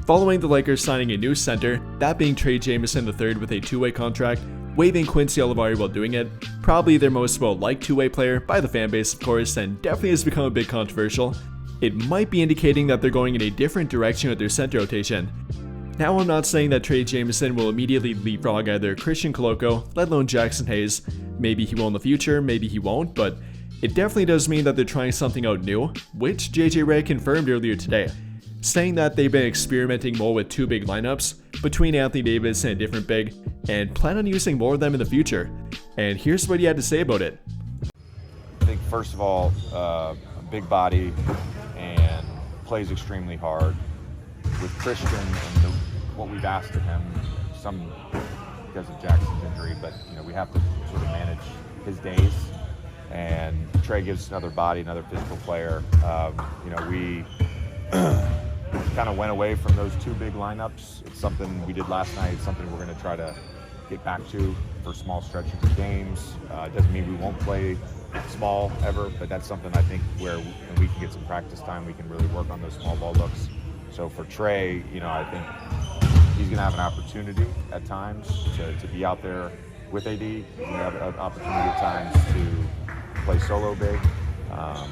Following the Lakers signing a new center, that being Trey Jamison III with a two-way contract, waiving Quincy Olivari while doing it, probably their most well-liked two-way player by the fanbase of course, and definitely has become a bit controversial, it might be indicating that they're going in a different direction with their center rotation. Now I'm not saying that Trey Jamison will immediately leapfrog either Christian Koloko, let alone Jackson Hayes. Maybe he will in the future, maybe he won't, but it definitely does mean that they're trying something out new, which JJ Redick confirmed earlier today, saying that they've been experimenting more with two big lineups between Anthony Davis and a different big, and plan on using more of them in the future. And here's what he had to say about it. I think first of all, a big body and plays extremely hard. With Christian and what we've asked of him, some because of Jackson's injury, but we have to sort of manage his days. And Trey gives another body, another physical player. We kind of went away from those two big lineups. It's something we did last night. It's something we're going to try to get back to for small stretches of games. It doesn't mean we won't play small ever, but that's something I think where when we can get some practice time, we can really work on those small ball looks. So for Trey, I think he's going to have an opportunity at times to be out there with AD. He's going to have an opportunity at times to play solo big,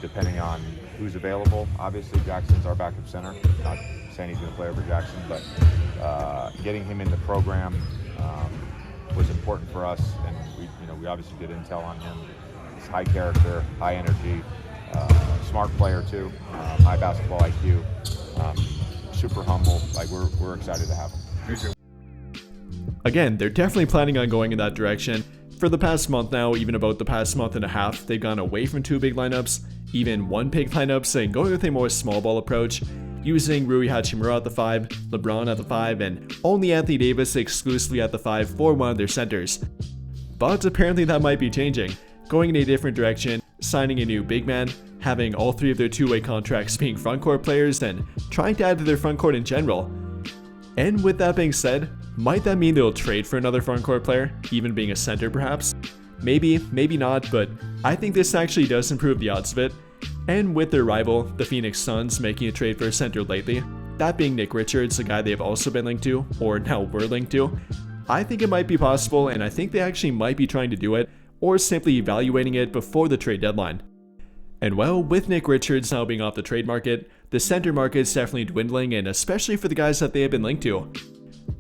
depending on who's available. Obviously, Jackson's our backup center. Not saying he's going to play over Jackson, but getting him in the program was important for us, and we obviously did intel on him. He's high character, high energy, smart player too, high basketball IQ. Super humble. Like we're excited to have him. Again, they're definitely planning on going in that direction. For the past month now, even about the past month and a half, they've gone away from two big lineups, even one big lineup, and going with a more small ball approach, using Rui Hachimura at the 5, LeBron at the 5, and only Anthony Davis exclusively at the 5 for one of their centers. But apparently that might be changing, going in a different direction, signing a new big man, having all three of their two-way contracts being frontcourt players, and trying to add to their frontcourt in general. And with that being said, might that mean they'll trade for another frontcourt player, even being a center perhaps? Maybe, maybe not, but I think this actually does improve the odds of it. And with their rival, the Phoenix Suns, making a trade for a center lately, that being Nick Richards, a guy they've also been linked to, or now were linked to, I think it might be possible, and I think they actually might be trying to do it, or simply evaluating it before the trade deadline. And well, with Nick Richards now being off the trade market, the center market's definitely dwindling, and especially for the guys that they have been linked to.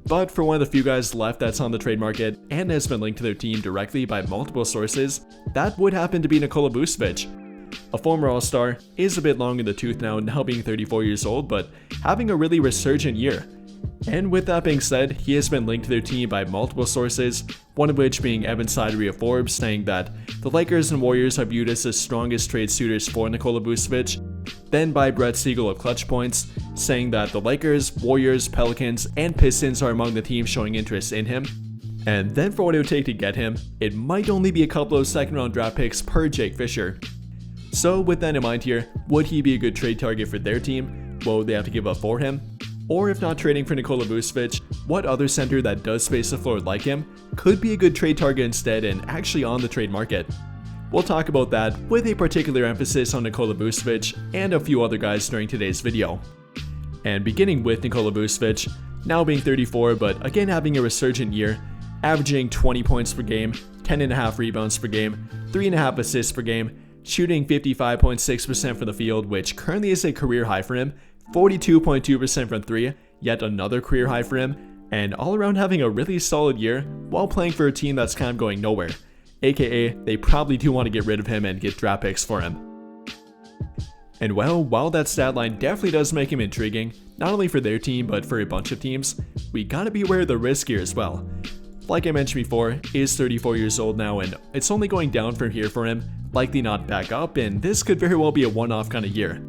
But for one of the few guys left that's on the trade market and has been linked to their team directly by multiple sources, that would happen to be Nikola Vucevic. A former All-Star, is a bit long in the tooth now being 34 years old, but having a really resurgent year. And with that being said, he has been linked to their team by multiple sources, one of which being Evan Sidery of Forbes, saying that the Lakers and Warriors are viewed as the strongest trade suitors for Nikola Vucevic, then by Brett Siegel of Clutch Points, saying that the Lakers, Warriors, Pelicans, and Pistons are among the teams showing interest in him. And then for what it would take to get him, it might only be a couple of second-round draft picks per Jake Fisher. So with that in mind here, would he be a good trade target for their team? What would they have to give up for him? Or if not trading for Nikola Vucevic, what other center that does space the floor like him could be a good trade target instead and actually on the trade market? We'll talk about that with a particular emphasis on Nikola Vucevic and a few other guys during today's video. And beginning with Nikola Vucevic, now being 34 but again having a resurgent year, averaging 20 points per game, 10.5 rebounds per game, 3.5 assists per game, shooting 55.6% from the field, which currently is a career high for him, 42.2% from 3, yet another career high for him, and all around having a really solid year while playing for a team that's kind of going nowhere. AKA, they probably do want to get rid of him and get draft picks for him. And well, while that stat line definitely does make him intriguing, not only for their team but for a bunch of teams, we gotta be aware of the risk here as well. Like I mentioned before, he is 34 years old now and it's only going down from here for him, likely not back up, and this could very well be a one-off kind of year.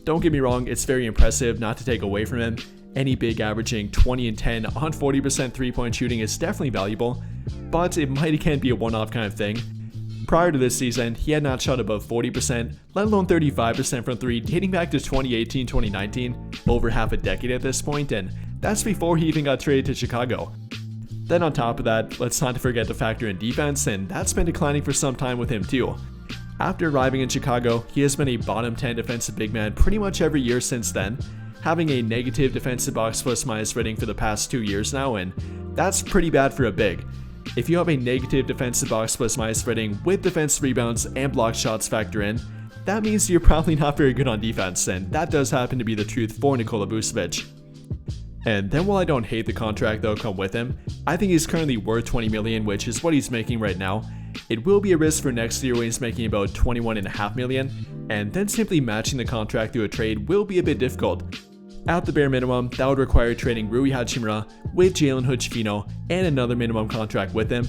Don't get me wrong, it's very impressive not to take away from him. Any big averaging 20 and 10 on 40% three-point shooting is definitely valuable, but it might again be a one-off kind of thing. Prior to this season, he had not shot above 40%, let alone 35% from 3 dating back to 2018-2019, over half a decade at this point, and that's before he even got traded to Chicago. Then on top of that, let's not forget to factor in defense, and that's been declining for some time with him too. After arriving in Chicago, he has been a bottom 10 defensive big man pretty much every year since then, having a negative defensive box plus minus rating for the past 2 years now, and that's pretty bad for a big. If you have a negative defensive box plus minus rating with defensive rebounds and block shots factor in, that means you're probably not very good on defense, and that does happen to be the truth for Nikola Vucevic. And then while I don't hate the contract that'll come with him, I think he's currently worth $20 million, which is what he's making right now. It will be a risk for next year when he's making about $21.5 million, and then simply matching the contract through a trade will be a bit difficult. At the bare minimum, that would require trading Rui Hachimura with Jalen Hood-Schifino and another minimum contract with him,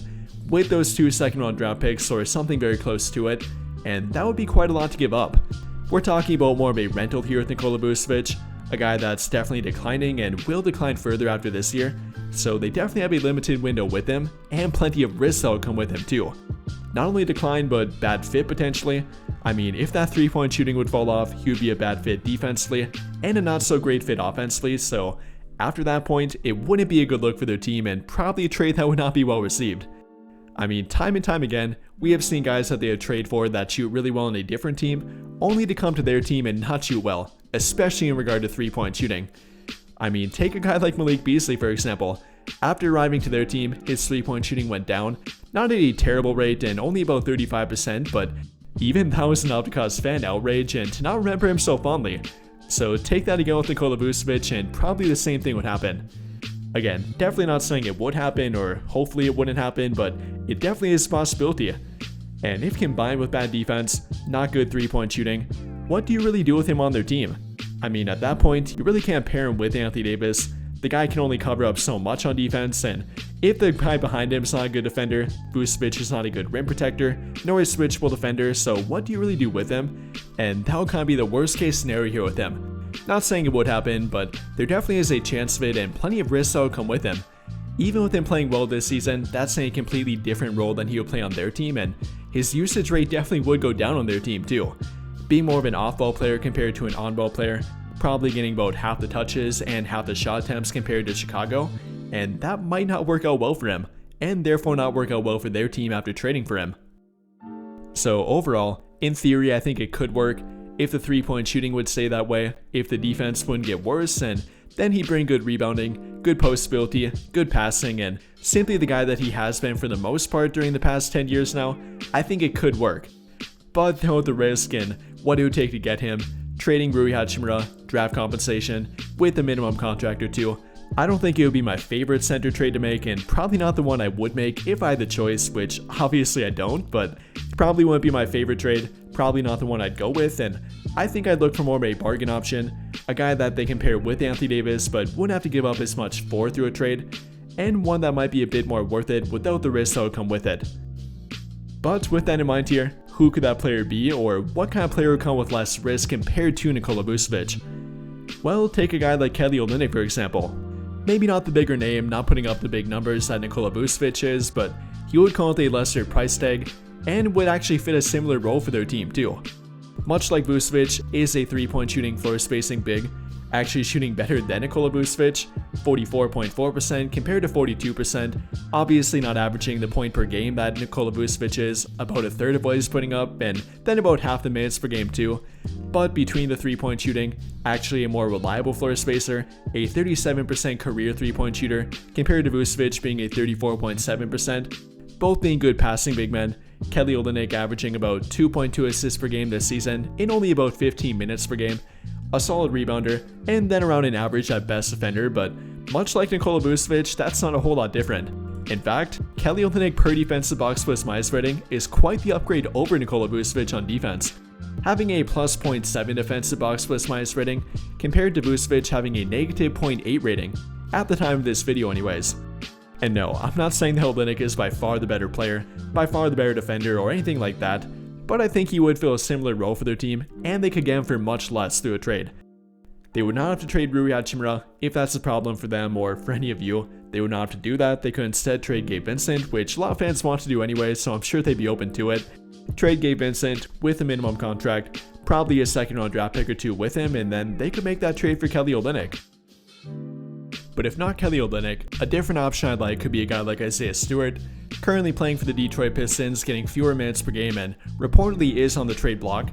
with those 2 second-round draft picks or something very close to it, and that would be quite a lot to give up. We're talking about more of a rental here with Nikola Vucevic, a guy that's definitely declining and will decline further after this year, so they definitely have a limited window with him, and plenty of risks that will come with him too. Not only decline, but bad fit potentially. I mean, if that 3-point shooting would fall off, he would be a bad fit defensively, and a not so great fit offensively, so after that point, it wouldn't be a good look for their team, and probably a trade that would not be well received. I mean, time and time again, we have seen guys that they have traded for that shoot really well on a different team, only to come to their team and not shoot well, especially in regard to 3-point shooting. I mean, take a guy like Malik Beasley for example. After arriving to their team, his 3-point shooting went down, not at a terrible rate and only about 35%, but even that was enough to cause fan outrage and to not remember him so fondly. So take that again with Nikola Vucevic and probably the same thing would happen. Again, definitely not saying it would happen or hopefully it wouldn't happen, but it definitely is a possibility. And if combined with bad defense, not good 3-point shooting, what do you really do with him on their team? I mean, at that point, you really can't pair him with Anthony Davis. The guy can only cover up so much on defense, and if the guy behind him is not a good defender, Vucevic is not a good rim protector, nor a switchable defender, so what do you really do with him? And that would kind of be the worst case scenario here with him. Not saying it would happen, but there definitely is a chance of it and plenty of risks that will come with him. Even with him playing well this season, that's a completely different role than he would play on their team, and his usage rate definitely would go down on their team too. Being more of an off-ball player compared to an on-ball player, probably getting about half the touches and half the shot attempts compared to Chicago, and that might not work out well for him, and therefore not work out well for their team after trading for him. So overall, in theory I think it could work, if the 3-point shooting would stay that way, if the defense wouldn't get worse, and then he'd bring good rebounding, good post ability, good passing, and simply the guy that he has been for the most part during the past 10 years now, I think it could work. But though the risk and what it would take to get him, trading Rui Hachimura, draft compensation, with a minimum contract or 2, I don't think it would be my favorite center trade to make, and probably not the one I would make if I had the choice, which obviously I don't, but probably wouldn't be my favorite trade, probably not the one I'd go with, and I think I'd look for more of a bargain option, a guy that they can pair with Anthony Davis but wouldn't have to give up as much for through a trade, and one that might be a bit more worth it without the risks that would come with it. But with that in mind here, who could that player be, or what kind of player would come with less risk compared to Nikola Vucevic? Well, take a guy like Kelly Olynyk for example. Maybe not the bigger name, not putting up the big numbers that Nikola Vucevic is, but he would come with a lesser price tag, and would actually fit a similar role for their team too. Much like Vucevic is a 3-point shooting floor spacing big, actually shooting better than Nikola Vucevic, 44.4% compared to 42%, obviously not averaging the point per game that Nikola Vucevic is, about a third of what he's putting up, and then about half the minutes per game too. But between the 3-point shooting, actually a more reliable floor spacer, a 37% career 3-point shooter, compared to Vucevic being a 34.7%, both being good passing big men. Kelly Olynyk averaging about 2.2 assists per game this season in only about 15 minutes per game, a solid rebounder, and then around an average at best defender, but much like Nikola Vucevic, that's not a whole lot different. In fact, Kelly Olynyk per defensive box plus minus rating is quite the upgrade over Nikola Vucevic on defense, having a plus 0.7 defensive box plus minus rating compared to Vucevic having a negative 0.8 rating, at the time of this video anyways. And no, I'm not saying that Olynyk is by far the better player, by far the better defender or anything like that, but I think he would fill a similar role for their team, and they could get him for much less through a trade. They would not have to trade Rui Hachimura if that's a problem for them or for any of you. They would not have to do that. They could instead trade Gabe Vincent, which a lot of fans want to do anyway, so I'm sure they'd be open to it. Trade Gabe Vincent with a minimum contract, probably a second round draft pick or 2 with him, and then they could make that trade for Kelly Olynyk. But if not Kelly Olynyk, a different option I'd like could be a guy like Isaiah Stewart, currently playing for the Detroit Pistons, getting fewer minutes per game and reportedly is on the trade block.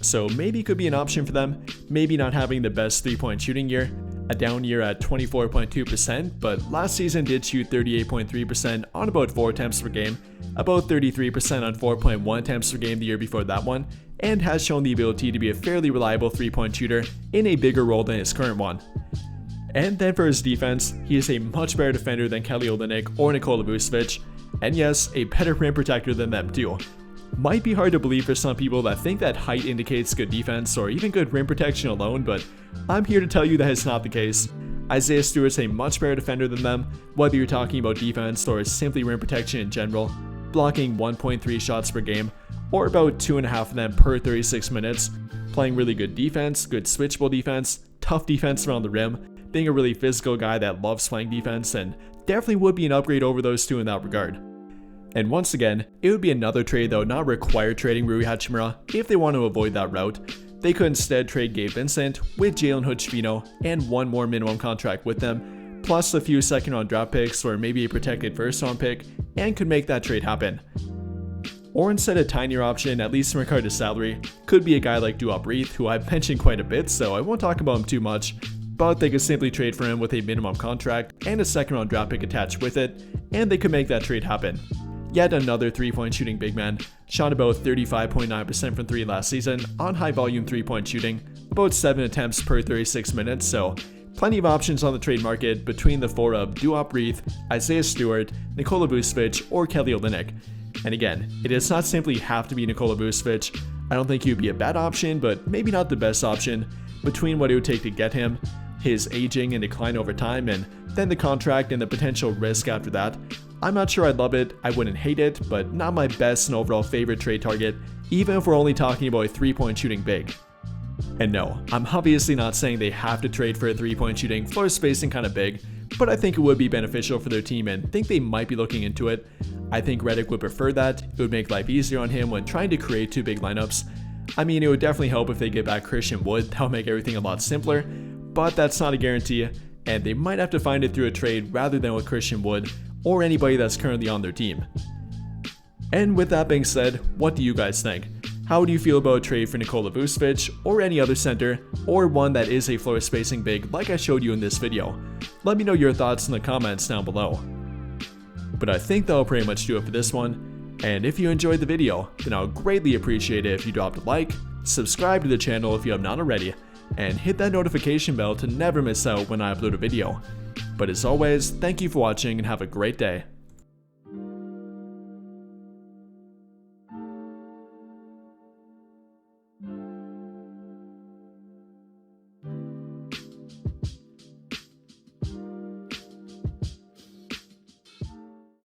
so maybe it could be an option for them. Maybe not having the best 3-point shooting year, a down year at 24.2%, but last season did shoot 38.3% on about 4 attempts per game, about 33% on 4.1 attempts per game the year before that one, and has shown the ability to be a fairly reliable 3-point shooter in a bigger role than his current one. And then for his defense, he is a much better defender than Kelly Olynyk or Nikola Vucevic, and yes, a better rim protector than them too. Might be hard to believe for some people that think that height indicates good defense or even good rim protection alone, but I'm here to tell you that it's not the case. Isaiah Stewart's a much better defender than them, whether you're talking about defense or simply rim protection in general, blocking 1.3 shots per game, or about 2.5 of them per 36 minutes, playing really good defense, good switchable defense, tough defense around the rim, being a really physical guy that loves playing defense, and definitely would be an upgrade over those two in that regard. And once again, it would be another trade though not require trading Rui Hachimura if they want to avoid that route. They could instead trade Gabe Vincent with Jalen Hood-Schifino and one more minimum contract with them, plus a few second-round draft picks or maybe a protected first-round pick, and could make that trade happen. Or instead a tinier option, at least in regard to salary, could be a guy like Duop Reath, who I've mentioned quite a bit, so I won't talk about him too much, but they could simply trade for him with a minimum contract and a second-round draft pick attached with it, and they could make that trade happen. Yet another 3-point shooting big man, shot about 35.9% from 3 last season on high volume 3-point shooting, about 7 attempts per 36 minutes, so plenty of options on the trade market between the 4 of Duop Reath, Isaiah Stewart, Nikola Vucevic, or Kelly Olynyk. And again, it does not simply have to be Nikola Vucevic. I don't think he would be a bad option, but maybe not the best option between what it would take to get him, his aging and decline over time, and then the contract and the potential risk after that. I'm not sure I'd love it, I wouldn't hate it, but not my best and overall favorite trade target, even if we're only talking about a 3-point shooting big. And no, I'm obviously not saying they have to trade for a 3-point shooting, floor spacing kind of big, but I think it would be beneficial for their team and think they might be looking into it. I think Redick would prefer that. It would make life easier on him when trying to create 2 big lineups. I mean, it would definitely help if they get back Christian Wood, that would make everything a lot simpler, but that's not a guarantee, and they might have to find it through a trade rather than with Christian Wood, or anybody that's currently on their team. And with that being said, what do you guys think? How do you feel about a trade for Nikola Vucevic or any other center, or one that is a floor spacing big like I showed you in this video? Let me know your thoughts in the comments down below. But I think that'll pretty much do it for this one, and if you enjoyed the video, then I'll greatly appreciate it if you dropped a like, subscribe to the channel if you have not already, and hit that notification bell to never miss out when I upload a video. But as always, thank you for watching and have a great day.